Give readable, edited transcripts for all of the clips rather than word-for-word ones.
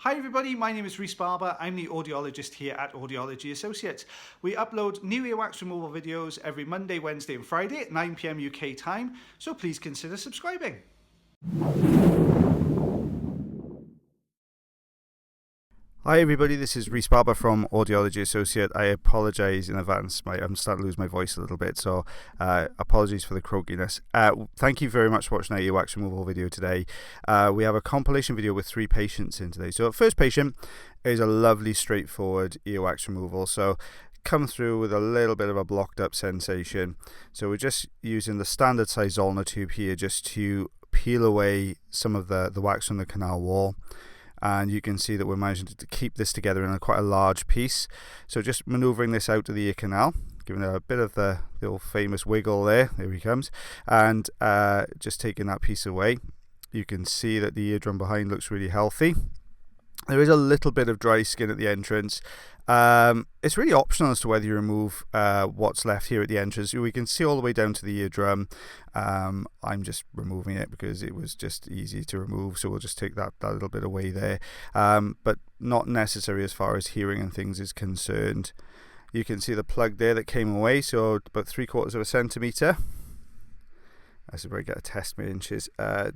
Hi everybody, my name is Rhys Barber. I'm the audiologist here at Audiology Associates. We upload new earwax removal videos every Monday, Wednesday and Friday at 9 PM UK time, so please consider subscribing. Hi everybody, this is Rhys Barber from Audiology Associate. I apologise in advance. I'm starting to lose my voice a little bit, so apologies for the croakiness. Thank you very much for watching our earwax removal video today. We have a compilation video with 3 patients in today. So the first patient is a lovely straightforward earwax removal. So come through with a little bit of a blocked up sensation. So we're just using the standard size Zollner tube here just to peel away some of the wax from the canal wall. And you can see that we're managing to keep this together in quite a large piece. So just manoeuvring this out of the ear canal, giving it a bit of the old famous wiggle there he comes, and just taking that piece away. You can see that the eardrum behind looks really healthy. There is a little bit of dry skin at the entrance. It's really optional as to whether you remove what's left here at the entrance. We can see all the way down to the eardrum. I'm just removing it because it was just easy to remove, so we'll just take that little bit away there. But not necessary as far as hearing and things is concerned. You can see the plug there that came away, so about 3/4 of a centimetre. That's where I get a test my inches. A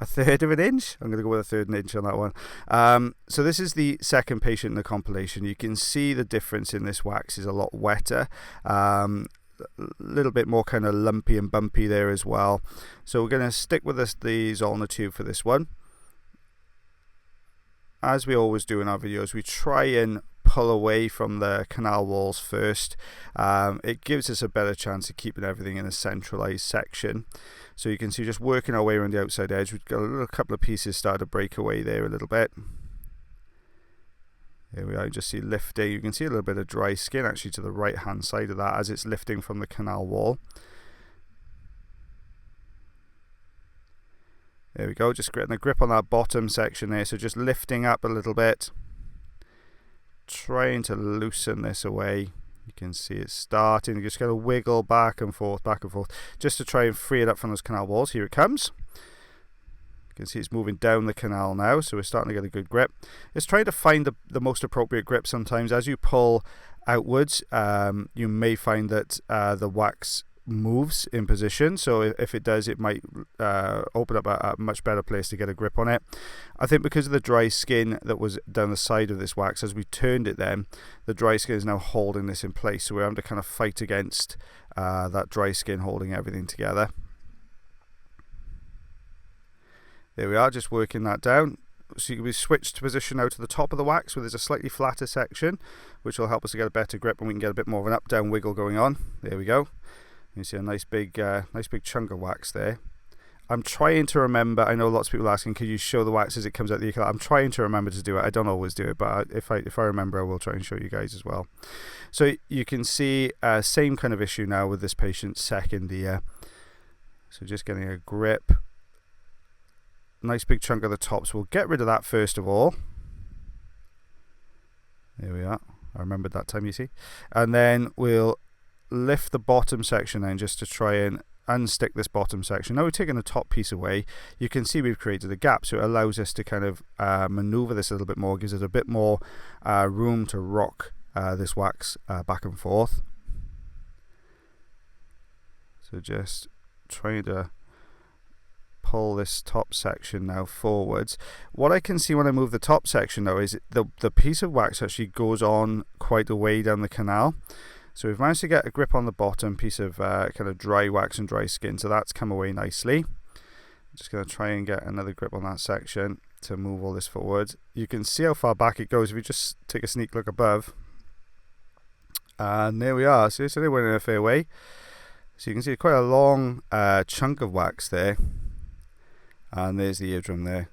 third of an inch. I'm going to go with a third of an inch on that one. So this is the second patient in the compilation. You can see the difference in this wax is a lot wetter, a little bit more kind of lumpy and bumpy there as well. So we're going to stick with the Zollner tube for this one. As we always do in our videos, we try and pull away from the canal walls first. It gives us a better chance of keeping everything in a centralized section. So you can see just working our way around the outside edge, we've got a couple of pieces start to break away there a little bit. There we are, you just see lifting. You can see a little bit of dry skin actually to the right hand side of that as it's lifting from the canal wall. There we go, just getting a grip on that bottom section there, so just lifting up a little bit, trying to loosen this away. You can see it's starting, you're just going to wiggle back and forth, just to try and free it up from those canal walls. Here it comes. You can see it's moving down the canal now, so we're starting to get a good grip. It's trying to find the most appropriate grip sometimes. As you pull outwards, you may find that the wax moves in position, so if it does, it might open up a much better place to get a grip on it. I think because of the dry skin that was down the side of this wax, as we turned it then, the dry skin is now holding this in place, so we're having to kind of fight against that dry skin holding everything together. There we are, just working that down. So we switch to position now to the top of the wax where there's a slightly flatter section, which will help us to get a better grip, and we can get a bit more of an up down wiggle going on. There we go. You see a nice big chunk of wax there. I'm trying to remember, I know lots of people asking, could you show the wax as it comes out the ear canal? I'm trying to remember to do it. I don't always do it, but if I remember, I will try and show you guys as well. So you can see same kind of issue now with this patient's second ear. So just getting a grip. Nice big chunk of the top, so we'll get rid of that first of all. There we are. I remembered that time, you see. And then we'll lift the bottom section then just to try and unstick this bottom section. Now we're taking the top piece away. You can see we've created a gap, so it allows us to kind of maneuver this a little bit more, gives it a bit more room to rock this wax back and forth. So just trying to pull this top section now forwards. What I can see when I move the top section though is the piece of wax actually goes on quite a way down the canal. So we've managed to get a grip on the bottom piece of kind of dry wax and dry skin, so that's come away nicely. I'm just going to try and get another grip on that section to move all this forward. You can see how far back it goes if you just take a sneak look above. And there we are, so they went in a fair way. So you can see quite a long chunk of wax there. And there's the eardrum there.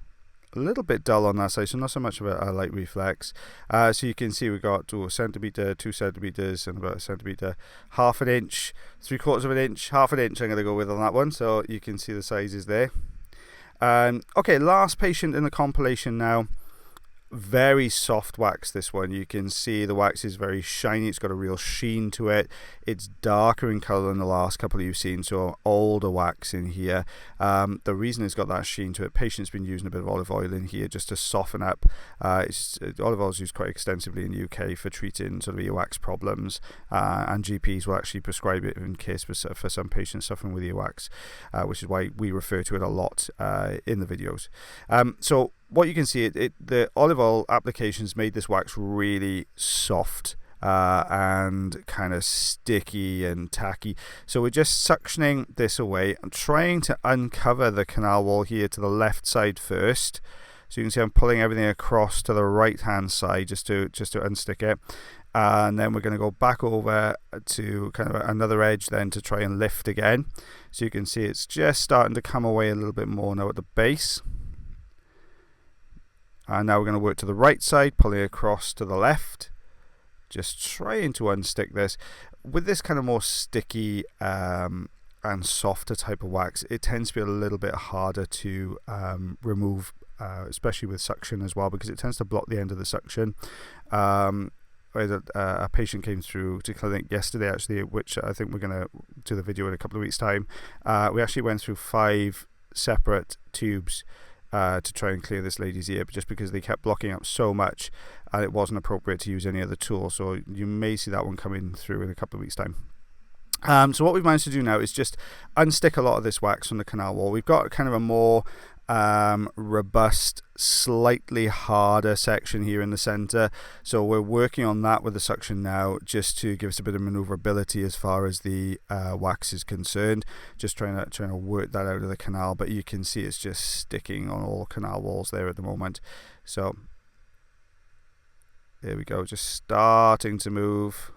A little bit dull on that side, so not so much of a light reflex. So you can see we've got 1 centimetre, 2 centimetres, and about 1 centimetre, half an inch, 3/4 of an inch, half an inch I'm going to go with on that one, so you can see the sizes there. Okay, last patient in the compilation now. very soft wax, this one. You can see the wax is very shiny. It's got a real sheen to it. It's darker in colour than the last couple you've seen, so older wax in here. The reason it's got that sheen to it, patient's been using a bit of olive oil in here just to soften up. Olive oil is used quite extensively in the UK for treating sort of earwax problems, and GPs will actually prescribe it in case for some patients suffering with earwax, which is why we refer to it a lot in the videos. So what you can see, the olive oil applications made this wax really soft and kind of sticky and tacky. So we're just suctioning this away. I'm trying to uncover the canal wall here to the left side first. So you can see I'm pulling everything across to the right hand side just to unstick it. And then we're going to go back over to kind of another edge then to try and lift again. So you can see it's just starting to come away a little bit more now at the base. And now we're going to work to the right side, pulling across to the left. Just trying to unstick this. With this kind of more sticky and softer type of wax, it tends to be a little bit harder to remove, especially with suction as well, because it tends to block the end of the suction. A patient came through to clinic yesterday, actually, which I think we're going to do the video in a couple of weeks' time. We actually went through 5 separate tubes to try and clear this lady's ear, just because they kept blocking up so much and it wasn't appropriate to use any other tool. So you may see that one coming through in a couple of weeks' time. So what we've managed to do now is just unstick a lot of this wax from the canal wall. We've got kind of a more robust, slightly harder section here in the center, so we're working on that with the suction now, just to give us a bit of maneuverability as far as the wax is concerned. Just trying to work that out of the canal, but you can see it's just sticking on all canal walls there at the moment. So there we go, just starting to move.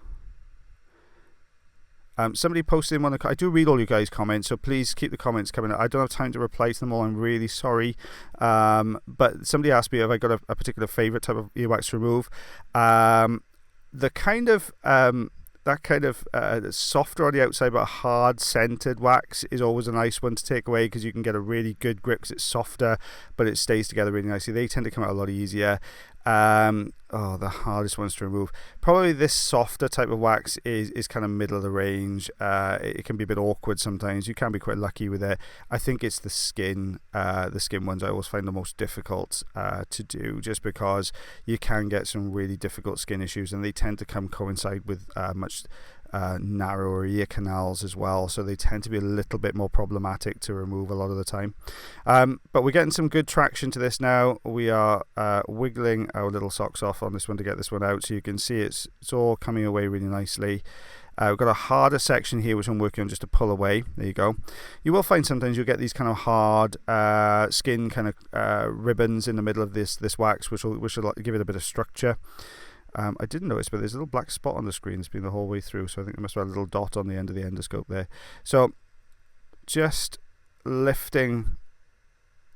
Somebody posted in one of the, I do read all you guys' comments, so please keep the comments coming. I don't have time to reply to them all, I'm really sorry. But somebody asked me if I got a particular favourite type of earwax to remove. The kind of that kind of softer on the outside but hard scented wax is always a nice one to take away, because you can get a really good grip because it's softer but it stays together really nicely. They tend to come out a lot easier. The hardest ones to remove, probably this softer type of wax is kind of middle of the range. It can be a bit awkward sometimes. You can be quite lucky with it. I think it's the skin ones I always find the most difficult to do, just because you can get some really difficult skin issues, and they tend to coincide with much narrower ear canals as well, so they tend to be a little bit more problematic to remove a lot of the time. But we're getting some good traction to this now. We are wiggling our little socks off on this one to get this one out, so you can see it's all coming away really nicely. We've got a harder section here which I'm working on just to pull away. There you go. You will find sometimes you'll get these kind of hard skin kind of ribbons in the middle of this wax, which will give it a bit of structure. I didn't notice, but there's a little black spot on the screen. It's been the whole way through, so I think there must have a little dot on the end of the endoscope there. So just lifting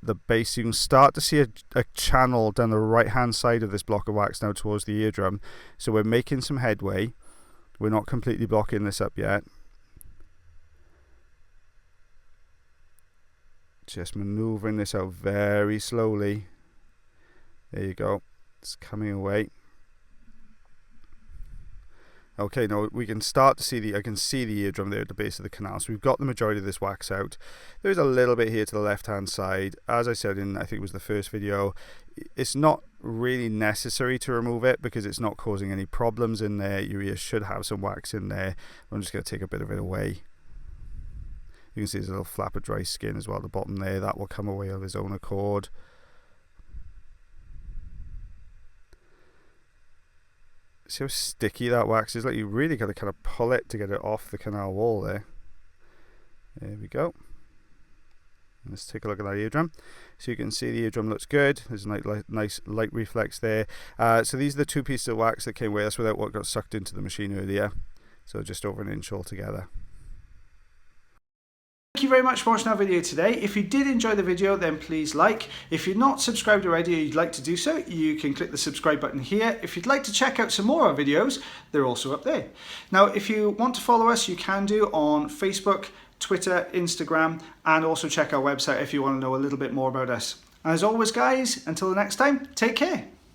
the base, you can start to see a channel down the right hand side of this block of wax now towards the eardrum. So we're making some headway. We're not completely blocking this up yet. Just maneuvering this out very slowly. There you go. It's coming away. Okay, now we can start to see I can see the eardrum there at the base of the canal. So we've got the majority of this wax out. There's a little bit here to the left hand side. As I said in, I think it was the first video, it's not really necessary to remove it because it's not causing any problems in there. Your ear should have some wax in there. I'm just going to take a bit of it away. You can see there's a little flap of dry skin as well at the bottom there. That will come away of its own accord. See how sticky that wax is? Like, you really got to kind of pull it to get it off the canal wall there. There we go. Let's take a look at that eardrum. So you can see the eardrum looks good. There's a nice light reflex there. So these are the two pieces of wax that came with us without what got sucked into the machine earlier. So just over an inch altogether. Thank you very much for watching our video today. If you did enjoy the video, then please like. If you're not subscribed already or you'd like to do so, you can click the subscribe button here. If you'd like to check out some more of our videos, they're also up there. Now, if you want to follow us, you can do on Facebook, Twitter, Instagram, and also check our website if you want to know a little bit more about us. As always, guys, until the next time, take care.